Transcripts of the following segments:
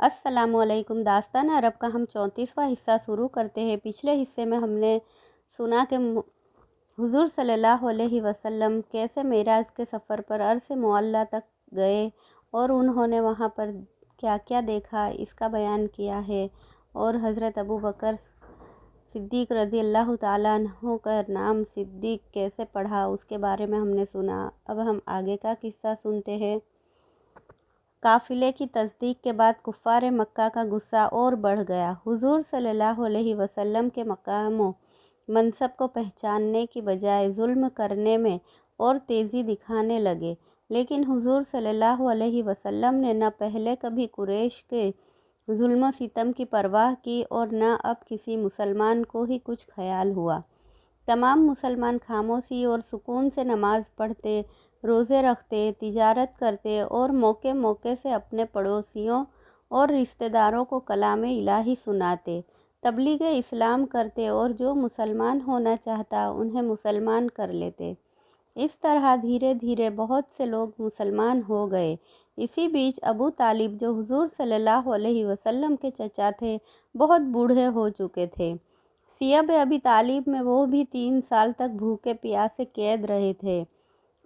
अस्सलामु अलैकुम। दास्तान अरब का हम 34वां हिस्सा शुरू करते हैं। पिछले हिस्से में हमने सुना कि हुज़ूर सल्लल्लाहु अलैहि वसल्लम कैसे मेराज के सफ़र पर अर्श मुअल्ला तक गए और उन्होंने वहाँ पर क्या क्या देखा, इसका बयान किया है। और हज़रत अबू बकर सिद्दीक़ रज़ी अल्लाह ताला अन्हु का नाम सिद्दीक़ कैसे पढ़ा, उसके बारे में हमने सुना। अब हम आगे का किस्सा सुनते हैं। काफ़िले की तस्दीक के बाद कुफ़ार मक्का का गुस्सा और बढ़ गया। हुज़ूर सल्लल्लाहु अलैहि वसल्लम के मकाम व मनसब को पहचानने की बजाय जुल्म करने में और तेज़ी दिखाने लगे। लेकिन हुज़ूर सल्लल्लाहु अलैहि वसल्लम ने न पहले कभी कुरैश के जुल्म सितम की परवाह की और न अब किसी मुसलमान को ही कुछ ख्याल हुआ। तमाम मुसलमान खामोशी और सुकून से नमाज़ पढ़ते, रोज़े रखते, तिजारत करते और मौके मौके से अपने पड़ोसियों और रिश्तेदारों को कलाम इलाही सुनाते, तबलीग इस्लाम करते और जो मुसलमान होना चाहता उन्हें मुसलमान कर लेते। इस तरह धीरे धीरे बहुत से लोग मुसलमान हो गए। इसी बीच अबू तालिब, जो हुज़ूर सल्लल्लाहु अलैहि वसल्लम के चचा थे, बहुत बूढ़े हो चुके थे। सियब अबी तालिब में वो भी 3 साल तक भूखे प्यासे कैद रहे थे।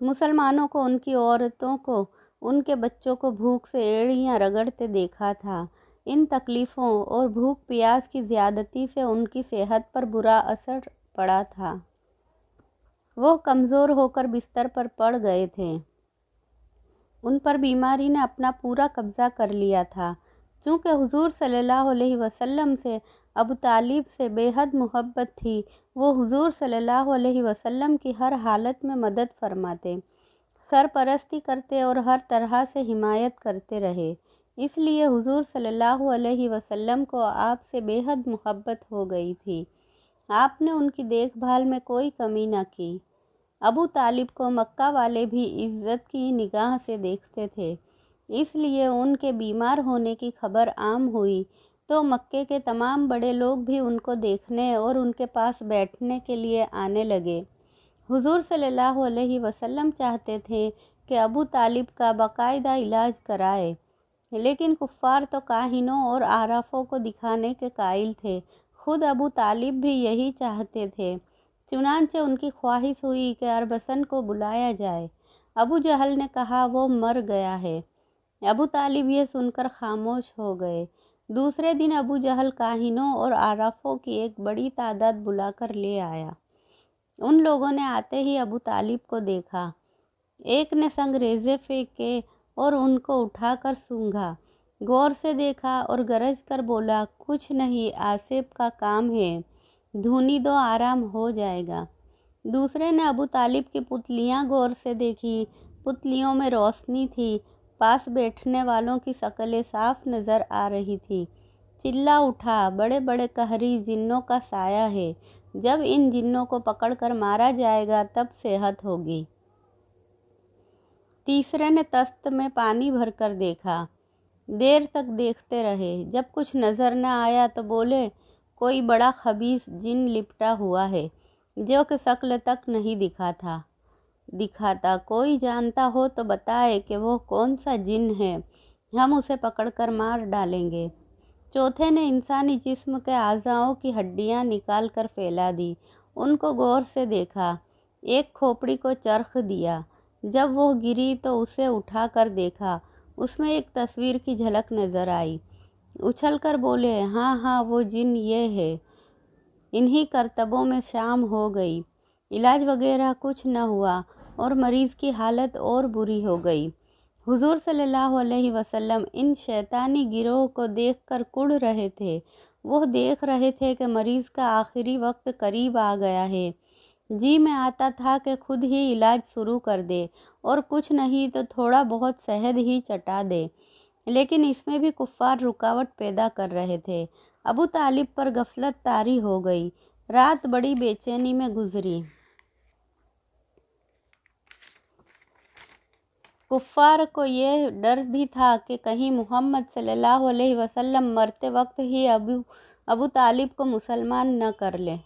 मुसलमानों को, उनकी औरतों को, उनके बच्चों को भूख से एड़ियाँ रगड़ते देखा था। इन तकलीफ़ों और भूख प्यास की ज़्यादती से उनकी सेहत पर बुरा असर पड़ा था। वो कमज़ोर होकर बिस्तर पर पड़ गए थे। उन पर बीमारी ने अपना पूरा कब्ज़ा कर लिया था। चूँकि हुज़ूर सल्लल्लाहु अलैहि वसल्लम से अबू तालिब से बेहद मोहब्बत थी, वो हुज़ूर सल्लल्लाहु अलैहि वसल्लम की हर हालत में मदद फरमाते, सरपरस्ती करते और हर तरह से हिमायत करते रहे। इसलिए हुज़ूर सल्लल्लाहु अलैहि वसल्लम को आपसे बेहद मोहब्बत हो गई थी। आपने उनकी देखभाल में कोई कमी न की। अबू तालिब को मक्का वाले भी इज़्ज़त की निगाह से देखते थे। इसलिए उनके बीमार होने की खबर आम हुई तो मक्के के तमाम बड़े लोग भी उनको देखने और उनके पास बैठने के लिए आने लगे। हुज़ूर सल्लल्लाहु अलैहि वसल्लम चाहते थे कि अबू तालिब का बाकायदा इलाज कराए, लेकिन कुफ़ार तो काहिनों और आराफ़ों को दिखाने के कायल थे। खुद अबू तालिब भी यही चाहते थे। चुनांचे उनकी ख्वाहिश हुई कि अरबसन को बुलाया जाए। अबू जहल ने कहा वो मर गया है। अबू तालिब ये सुनकर खामोश हो गए। दूसरे दिन अबू जहल काहिनों और आराफ़ों की एक बड़ी तादाद बुलाकर ले आया। उन लोगों ने आते ही अबू तालिब को देखा। एक ने संगरेज़े फेंके और उनको उठाकर सूंघा, गौर से देखा और गरज कर बोला, कुछ नहीं, आसिफ का काम है, धूनी दो, आराम हो जाएगा। दूसरे ने अबू तालिब की पुतलियाँ गौर से देखी। पुतलियों में रोशनी थी। पास बैठने वालों की शक्लें साफ नज़र आ रही थी। चिल्ला उठा, बड़े बड़े कहरी जिन्नों का साया है। जब इन जिन्नों को पकड़कर मारा जाएगा तब सेहत होगी। तीसरे ने तस्त में पानी भरकर देखा। देर तक देखते रहे। जब कुछ नज़र न आया तो बोले, कोई बड़ा खबीस जिन लिपटा हुआ है, जो कि शक्ल तक नहीं दिखाता। कोई जानता हो तो बताए कि वो कौन सा जिन है, हम उसे पकड़कर मार डालेंगे। चौथे ने इंसानी जिस्म के आज़ाओं की हड्डियाँ निकाल कर फैला दी। उनको गौर से देखा। एक खोपड़ी को चरख दिया। जब वो गिरी तो उसे उठा कर देखा। उसमें एक तस्वीर की झलक नज़र आई। उछलकर बोले, हाँ हाँ, वो जिन ये है। इन्हीं करतबों में शाम हो गई। इलाज वगैरह कुछ न हुआ और मरीज़ की हालत और बुरी हो गई। हुज़ूर सल्लल्लाहु अलैहि वसल्लम इन शैतानी गिरोह को देखकर कुढ़ रहे थे। वो देख रहे थे कि मरीज़ का आखिरी वक्त करीब आ गया है। जी में आता था कि खुद ही इलाज शुरू कर दे और कुछ नहीं तो थोड़ा बहुत शहद ही चटा दे, लेकिन इसमें भी कुफ़ार रुकावट पैदा कर रहे थे। अबू तालिब पर गफलत तारी हो गई। रात बड़ी बेचैनी में गुजरी। कुफ़ार को यह डर भी था कि कहीं मोहम्मद सल्लल्लाहु अलैहि वसल्लम मरते वक्त ही अबू तालिब को मुसलमान न कर ले।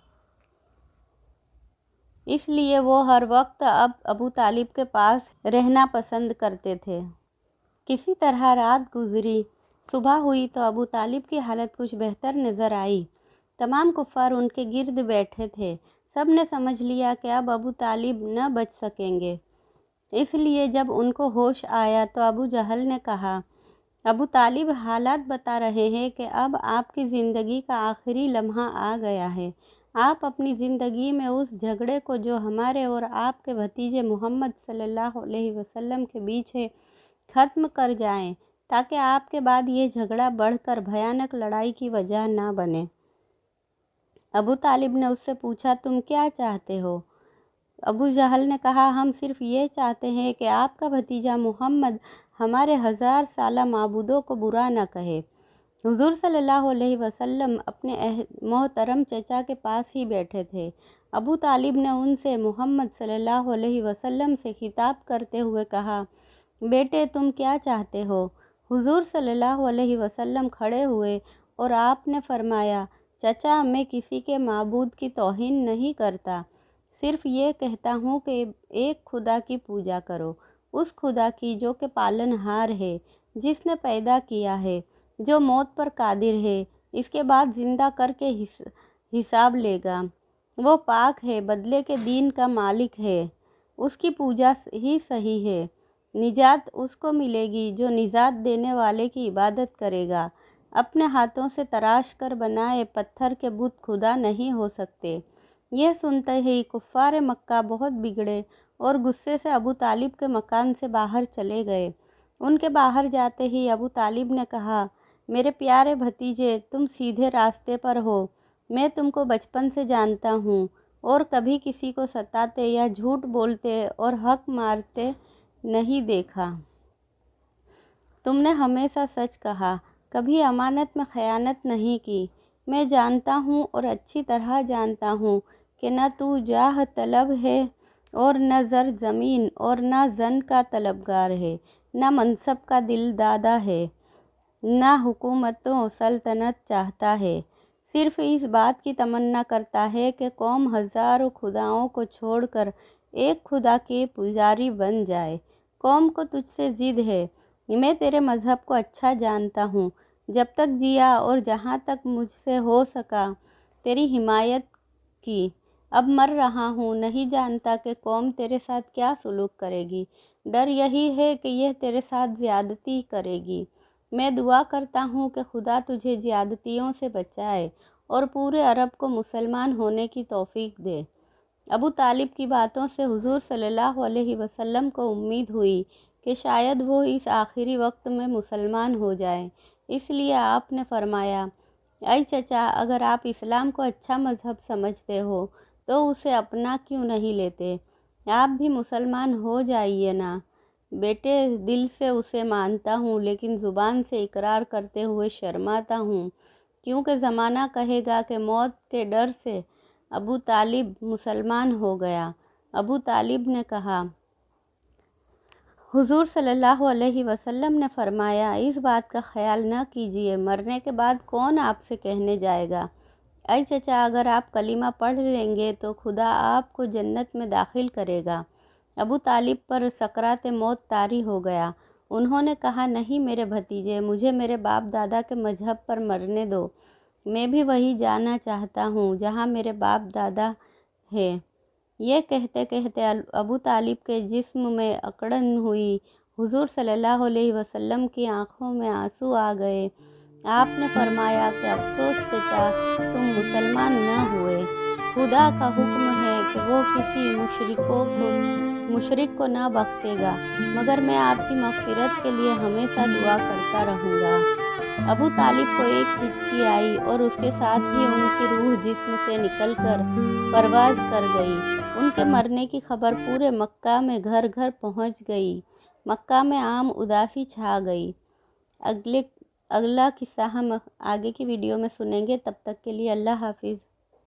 इसलिए वो हर वक्त अब अबू तालिब के पास रहना पसंद करते थे। किसी तरह रात गुजरी। صبح ہوئی تو ابو طالب کی حالت کچھ بہتر نظر آئی۔ تمام کفار ان کے گرد بیٹھے تھے۔ سب نے سمجھ لیا کہ اب ابو طالب نہ بچ سکیں گے، اس لیے جب ان کو ہوش آیا تو ابو جہل نے کہا، ابو طالب حالات بتا رہے ہیں کہ اب آپ کی زندگی کا آخری لمحہ آ گیا ہے۔ آپ اپنی زندگی میں اس جھگڑے کو جو ہمارے اور آپ کے بھتیجے محمد صلی اللہ علیہ وسلم کے بیچ ہے ختم کر جائیں، تاکہ آپ کے بعد یہ جھگڑا بڑھ کر بھیانک لڑائی کی وجہ نہ بنے۔ ابو طالب نے اس سے پوچھا، تم کیا چاہتے ہو؟ ابو جہل نے کہا، ہم صرف یہ چاہتے ہیں کہ آپ کا بھتیجا محمد ہمارے 1000 سالہ معبودوں کو برا نہ کہے۔ حضور صلی اللہ علیہ وسلم اپنے محترم چچا کے پاس ہی بیٹھے تھے۔ ابو طالب نے ان سے محمد صلی اللہ علیہ وسلم سے خطاب کرتے ہوئے کہا، بیٹے تم کیا چاہتے ہو؟ حضور صلی اللہ علیہ وسلم کھڑے ہوئے اور آپ نے فرمایا، چچا میں کسی کے معبود کی توہین نہیں کرتا، صرف یہ کہتا ہوں کہ ایک خدا کی پوجا کرو، اس خدا کی جو کہ پالن ہار ہے، جس نے پیدا کیا ہے، جو موت پر قادر ہے، اس کے بعد زندہ کر کے حساب لے گا، وہ پاک ہے، بدلے کے دین کا مالک ہے، اس کی پوجا ہی صحیح ہے، نجات اس کو ملے گی جو نجات دینے والے کی عبادت کرے گا۔ اپنے ہاتھوں سے تراش کر بنائے پتھر کے بت خدا نہیں ہو سکتے۔ یہ سنتے ہی کفار مکہ بہت بگڑے اور غصے سے ابو طالب کے مکان سے باہر چلے گئے۔ ان کے باہر جاتے ہی ابو طالب نے کہا، میرے پیارے بھتیجے تم سیدھے راستے پر ہو، میں تم کو بچپن سے جانتا ہوں اور کبھی کسی کو ستاتے یا جھوٹ بولتے اور حق مارتے نہیں دیکھا۔ تم نے ہمیشہ سچ کہا، کبھی امانت میں خیانت نہیں کی۔ میں جانتا ہوں اور اچھی طرح جانتا ہوں کہ نہ تو جاہ طلب ہے اور نہ زر زمین اور نہ زن کا طلبگار ہے، نہ منصب کا دل دادا ہے، نہ حکومت و سلطنت چاہتا ہے، صرف اس بات کی تمنا کرتا ہے کہ قوم ہزاروں خداؤں کو چھوڑ کر ایک خدا کے پجاری بن جائے۔ قوم کو تجھ سے ضد ہے، میں تیرے مذہب کو اچھا جانتا ہوں، جب تک جیا اور جہاں تک مجھ سے ہو سکا تیری حمایت کی، اب مر رہا ہوں، نہیں جانتا کہ قوم تیرے ساتھ کیا سلوک کرے گی، ڈر یہی ہے کہ یہ تیرے ساتھ زیادتی کرے گی۔ میں دعا کرتا ہوں کہ خدا تجھے زیادتیوں سے بچائے اور پورے عرب کو مسلمان ہونے کی توفیق دے۔ ابو طالب کی باتوں سے حضور صلی اللہ علیہ وسلم کو امید ہوئی کہ شاید وہ اس آخری وقت میں مسلمان ہو جائیں، اس لیے آپ نے فرمایا، اے چچا اگر آپ اسلام کو اچھا مذہب سمجھتے ہو تو اسے اپنا کیوں نہیں لیتے؟ آپ بھی مسلمان ہو جائیے نا۔ بیٹے دل سے اسے مانتا ہوں لیکن زبان سے اقرار کرتے ہوئے شرماتا ہوں، کیونکہ زمانہ کہے گا کہ موت کے ڈر سے ابو طالب مسلمان ہو گیا۔ ابو طالب نے کہا، حضور صلی اللہ علیہ وسلم نے فرمایا، اس بات کا خیال نہ کیجیے، مرنے کے بعد کون آپ سے کہنے جائے گا، اے چچا اگر آپ کلمہ پڑھ لیں گے تو خدا آپ کو جنت میں داخل کرے گا۔ ابو طالب پر سکرات موت طاری ہو گیا۔ انہوں نے کہا، نہیں میرے بھتیجے، مجھے میرے باپ دادا کے مذہب پر مرنے دو، میں بھی وہی جانا چاہتا ہوں جہاں میرے باپ دادا ہے۔ یہ کہتے کہتے ابو طالب کے جسم میں اکڑن ہوئی۔ حضور صلی اللہ علیہ وسلم کی آنکھوں میں آنسو آ گئے۔ آپ نے فرمایا کہ افسوس چچا، تم مسلمان نہ ہوئے۔ خدا کا حکم ہے کہ وہ کسی مشرک کو نہ بخشے گا، مگر میں آپ کی مغفرت کے لیے ہمیشہ دعا کرتا رہوں گا۔ ابو طالب کو ایک ہچکی آئی اور اس کے ساتھ ہی ان کی روح جسم سے نکل کر پرواز کر گئی۔ ان کے مرنے کی خبر پورے مکہ میں گھر گھر پہنچ گئی۔ مکہ میں عام اداسی چھا گئی۔ اگلا قصہ ہم آگے کی ویڈیو میں سنیں گے، تب تک کے لیے اللہ حافظ۔